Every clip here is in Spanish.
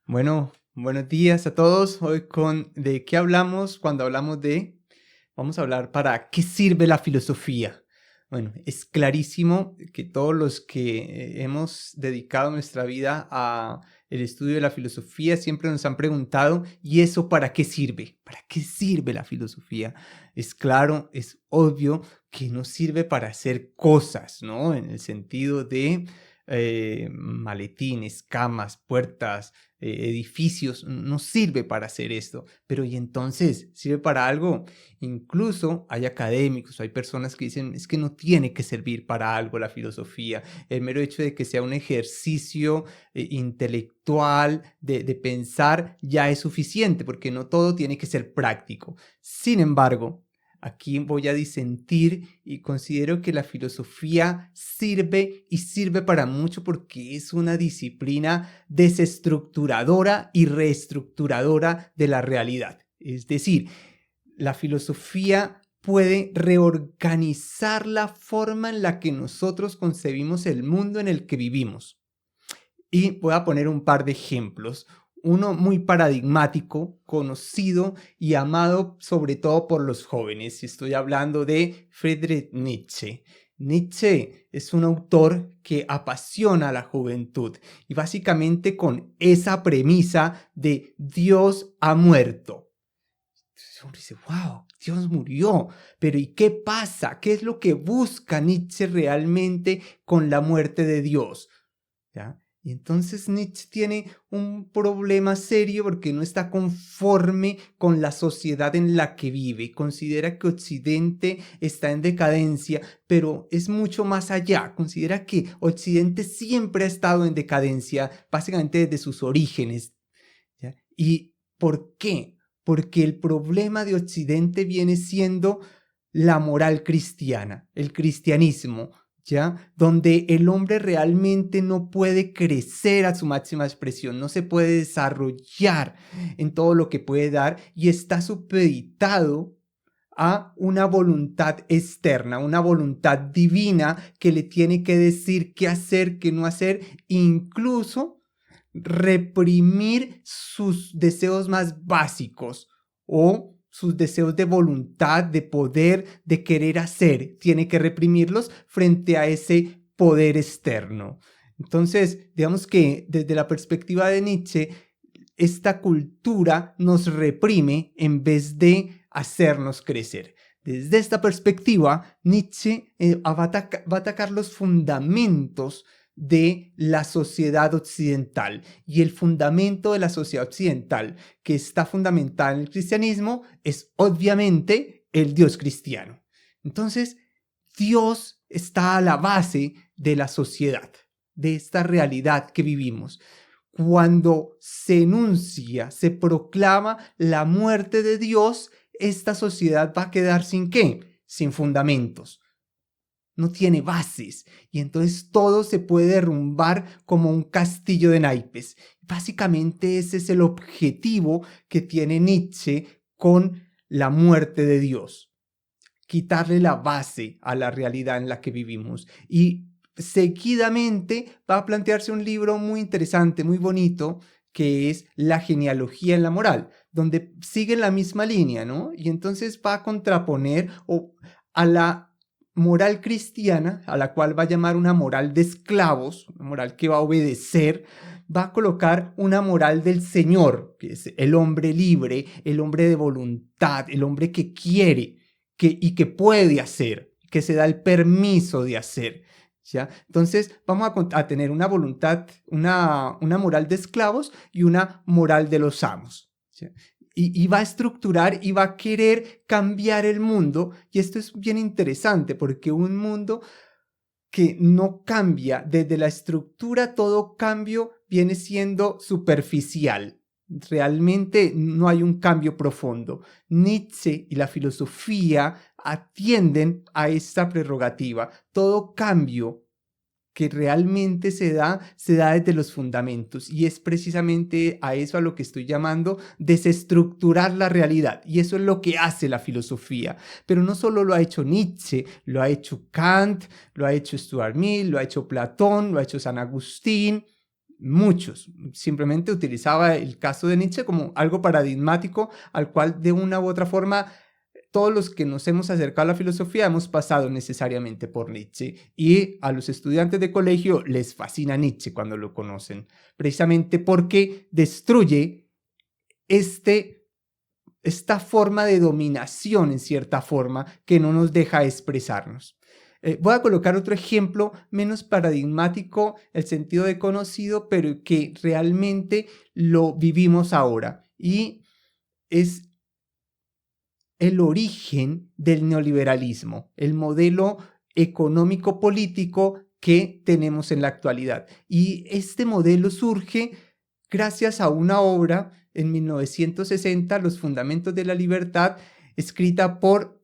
Bueno, buenos días a todos. Hoy ¿de qué hablamos cuando vamos a hablar para qué sirve la filosofía? Bueno, es clarísimo que todos los que hemos dedicado nuestra vida a el estudio de la filosofía siempre nos han preguntado, ¿y eso para qué sirve? ¿Para qué sirve la filosofía? Es claro, es obvio que no sirve para hacer cosas, ¿no? En el sentido de maletines, camas, puertas, edificios, no sirve para hacer esto. Pero ¿y entonces sirve para algo? Incluso hay académicos, hay personas que dicen, es que no tiene que servir para algo la filosofía. El mero hecho de que sea un ejercicio intelectual, de pensar, ya es suficiente, porque no todo tiene que ser práctico. Sin embargo, aquí voy a disentir y considero que la filosofía sirve y sirve para mucho porque es una disciplina desestructuradora y reestructuradora de la realidad. Es decir, la filosofía puede reorganizar la forma en la que nosotros concebimos el mundo en el que vivimos. Y voy a poner un par de ejemplos. Uno muy paradigmático, conocido y amado sobre todo por los jóvenes. Y estoy hablando de Friedrich Nietzsche. Nietzsche es un autor que apasiona a la juventud y básicamente con esa premisa de Dios ha muerto. Uno dice, wow, Dios murió, pero ¿y qué pasa? ¿Qué es lo que busca Nietzsche realmente con la muerte de Dios? ¿Ya? Y entonces Nietzsche tiene un problema serio porque no está conforme con la sociedad en la que vive. Considera que Occidente está en decadencia, pero es mucho más allá. Considera que Occidente siempre ha estado en decadencia, básicamente desde sus orígenes. ¿Ya? ¿Y por qué? Porque el problema de Occidente viene siendo la moral cristiana, el cristianismo, ¿ya? Donde el hombre realmente no puede crecer a su máxima expresión, no se puede desarrollar en todo lo que puede dar y está supeditado a una voluntad externa, una voluntad divina que le tiene que decir qué hacer, qué no hacer, incluso reprimir sus deseos más básicos o sus deseos de voluntad, de poder, de querer hacer. Tiene que reprimirlos frente a ese poder externo. Entonces, digamos que desde la perspectiva de Nietzsche, esta cultura nos reprime en vez de hacernos crecer. Desde esta perspectiva, Nietzsche va a atacar los fundamentos de la sociedad occidental. Y el fundamento de la sociedad occidental, que está fundamentada en el cristianismo, es obviamente el Dios cristiano. Entonces, Dios está a la base de la sociedad, de esta realidad que vivimos. Cuando se enuncia, se proclama la muerte de Dios, esta sociedad va a quedar sin ¿qué? Sin fundamentos. No tiene bases y entonces todo se puede derrumbar como un castillo de naipes. Básicamente ese es el objetivo que tiene Nietzsche con la muerte de Dios. Quitarle la base a la realidad en la que vivimos. Y seguidamente va a plantearse un libro muy interesante, muy bonito, que es La genealogía en la moral, donde sigue la misma línea, ¿no? Y entonces va a contraponer a la moral cristiana, a la cual va a llamar una moral de esclavos, una moral que va a obedecer, va a colocar una moral del Señor, que es el hombre libre, el hombre de voluntad, el hombre que quiere y que puede hacer, que se da el permiso de hacer. ¿Ya? Entonces vamos a tener una voluntad, una moral de esclavos y una moral de los amos. ¿Ya? Y va a estructurar y va a querer cambiar el mundo. Y esto es bien interesante porque un mundo que no cambia desde la estructura, todo cambio viene siendo superficial. Realmente no hay un cambio profundo. Nietzsche y la filosofía atienden a esta prerrogativa. Todo cambio que realmente se da desde los fundamentos y es precisamente a eso a lo que estoy llamando desestructurar la realidad y eso es lo que hace la filosofía. Pero no solo lo ha hecho Nietzsche, lo ha hecho Kant, lo ha hecho Stuart Mill, lo ha hecho Platón, lo ha hecho San Agustín, muchos. Simplemente utilizaba el caso de Nietzsche como algo paradigmático al cual de una u otra forma todos los que nos hemos acercado a la filosofía hemos pasado necesariamente por Nietzsche, y a los estudiantes de colegio les fascina Nietzsche cuando lo conocen, precisamente porque destruye esta forma de dominación en cierta forma que no nos deja expresarnos. Voy a colocar otro ejemplo menos paradigmático, el sentido de conocido, pero que realmente lo vivimos ahora, y es el origen del neoliberalismo, el modelo económico-político que tenemos en la actualidad. Y este modelo surge gracias a una obra en 1960, Los Fundamentos de la Libertad, escrita por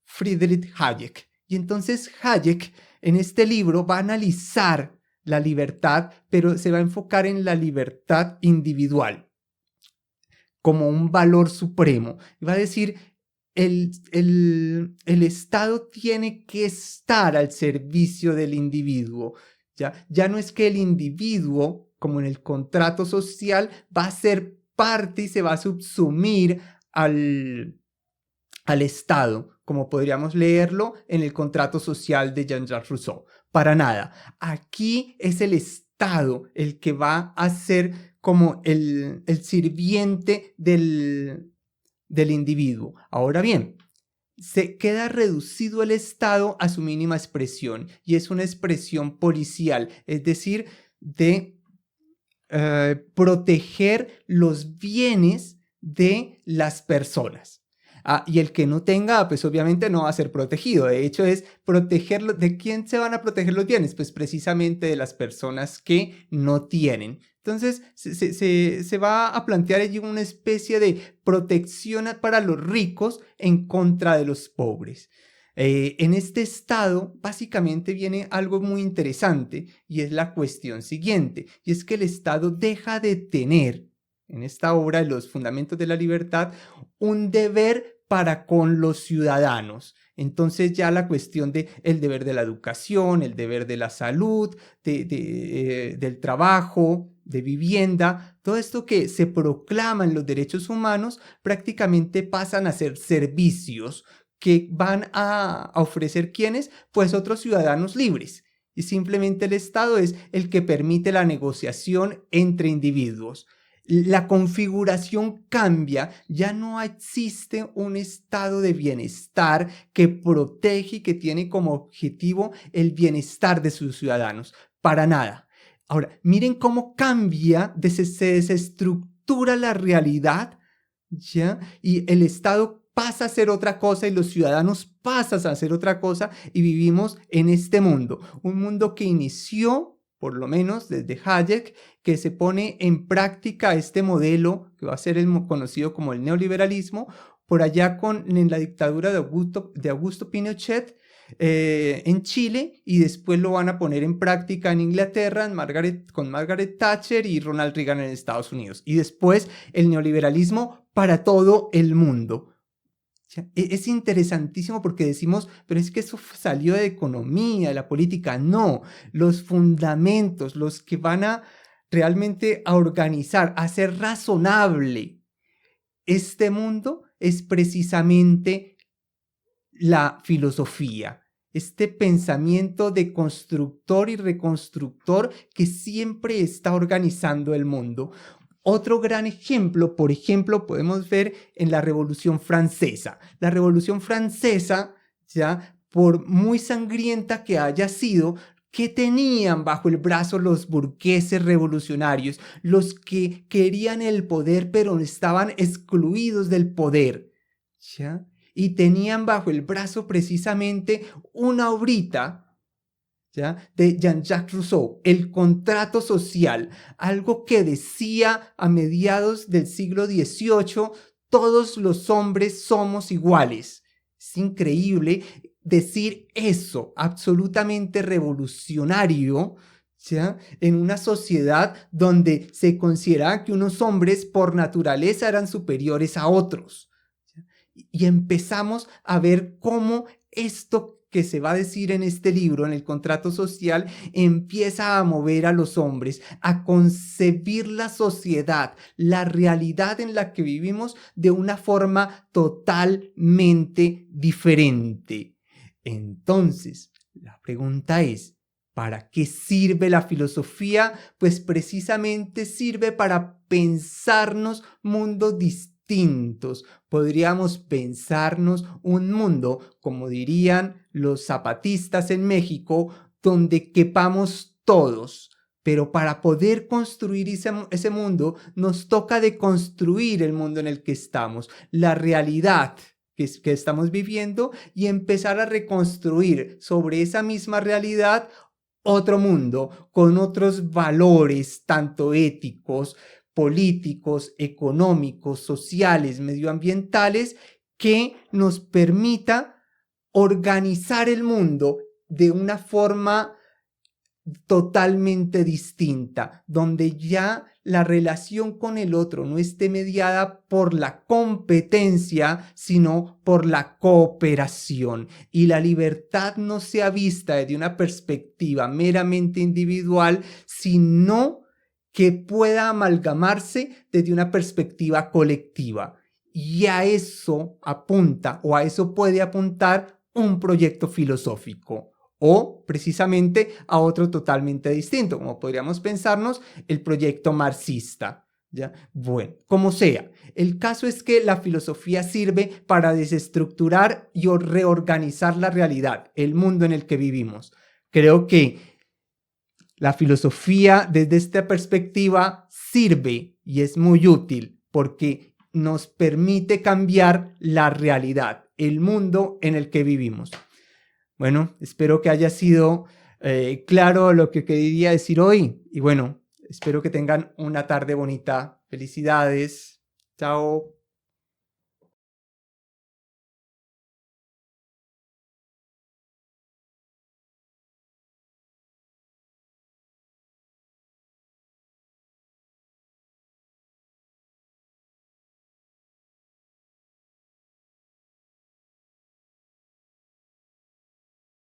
Friedrich Hayek. Y entonces Hayek en este libro va a analizar la libertad, pero se va a enfocar en la libertad individual como un valor supremo. Y va a decir, el Estado tiene que estar al servicio del individuo. Ya no es que el individuo, como en el contrato social, va a ser parte y se va a subsumir al Estado, como podríamos leerlo en el contrato social de Jean-Jacques Rousseau. Para nada. Aquí es el Estado el que va a ser como el sirviente del individuo. Ahora bien, se queda reducido el Estado a su mínima expresión, y es una expresión policial, es decir, de proteger los bienes de las personas. Y el que no tenga, pues obviamente no va a ser protegido. De hecho, es protegerlo. ¿De quién se van a proteger los bienes? Pues precisamente de las personas que no tienen. Entonces, se va a plantear allí una especie de protección para los ricos en contra de los pobres. En este estado, básicamente viene algo muy interesante, y es la cuestión siguiente, y es que el Estado deja de tener, en esta obra de Los Fundamentos de la Libertad, un deber para con los ciudadanos. Entonces ya la cuestión de el deber de la educación, el deber de la salud, del trabajo, de vivienda, todo esto que se proclama en los derechos humanos prácticamente pasan a ser servicios que van a ofrecer ¿quiénes? Pues otros ciudadanos libres. Y simplemente el Estado es el que permite la negociación entre individuos. La configuración cambia, ya no existe un estado de bienestar que protege y que tiene como objetivo el bienestar de sus ciudadanos, para nada. Ahora, miren cómo cambia, se desestructura la realidad, ¿ya? Y el Estado pasa a ser otra cosa y los ciudadanos pasan a ser otra cosa, y vivimos en este mundo, un mundo que inició, por lo menos desde Hayek, que se pone en práctica este modelo que va a ser conocido como el neoliberalismo, por allá en la dictadura de Augusto Pinochet en Chile, y después lo van a poner en práctica en Inglaterra con Margaret Thatcher y Ronald Reagan en Estados Unidos, y después el neoliberalismo para todo el mundo. Es interesantísimo porque decimos, pero es que eso salió de economía, de la política. No, los fundamentos, los que van a realmente a organizar, a hacer razonable este mundo, es precisamente la filosofía. Este pensamiento de constructor y reconstructor que siempre está organizando el mundo. Otro gran ejemplo, por ejemplo, podemos ver en la Revolución Francesa. La Revolución Francesa, ya, por muy sangrienta que haya sido, ¿qué tenían bajo el brazo los burgueses revolucionarios? Los que querían el poder, pero estaban excluidos del poder, ¿ya? Y tenían bajo el brazo precisamente una obrita, ¿ya?, de Jean-Jacques Rousseau, el contrato social, algo que decía a mediados del siglo XVIII, todos los hombres somos iguales. Es increíble decir eso, absolutamente revolucionario, ¿ya?, en una sociedad donde se consideraba que unos hombres por naturaleza eran superiores a otros. Y empezamos a ver cómo esto que se va a decir en este libro, en el contrato social, empieza a mover a los hombres a concebir la sociedad, la realidad en la que vivimos de una forma totalmente diferente. Entonces, la pregunta es, ¿para qué sirve la filosofía? Pues precisamente sirve para pensarnos mundos distintos. Podríamos pensarnos un mundo, como dirían los zapatistas en México, donde quepamos todos. Pero para poder construir ese mundo, nos toca deconstruir el mundo en el que estamos, la realidad que estamos viviendo, y empezar a reconstruir sobre esa misma realidad otro mundo con otros valores, tanto éticos, políticos, económicos, sociales, medioambientales, que nos permita organizar el mundo de una forma totalmente distinta, donde ya la relación con el otro no esté mediada por la competencia, sino por la cooperación, y la libertad no sea vista desde una perspectiva meramente individual, sino que pueda amalgamarse desde una perspectiva colectiva. Y a eso apunta, o a eso puede apuntar, un proyecto filosófico, o precisamente a otro totalmente distinto, como podríamos pensarnos el proyecto marxista. ¿Ya? Bueno, como sea, el caso es que la filosofía sirve para desestructurar y reorganizar la realidad, el mundo en el que vivimos. Creo que la filosofía desde esta perspectiva sirve y es muy útil porque nos permite cambiar la realidad, el mundo en el que vivimos. Bueno, espero que haya sido claro lo que quería decir hoy, y bueno, espero que tengan una tarde bonita. Felicidades. Chao.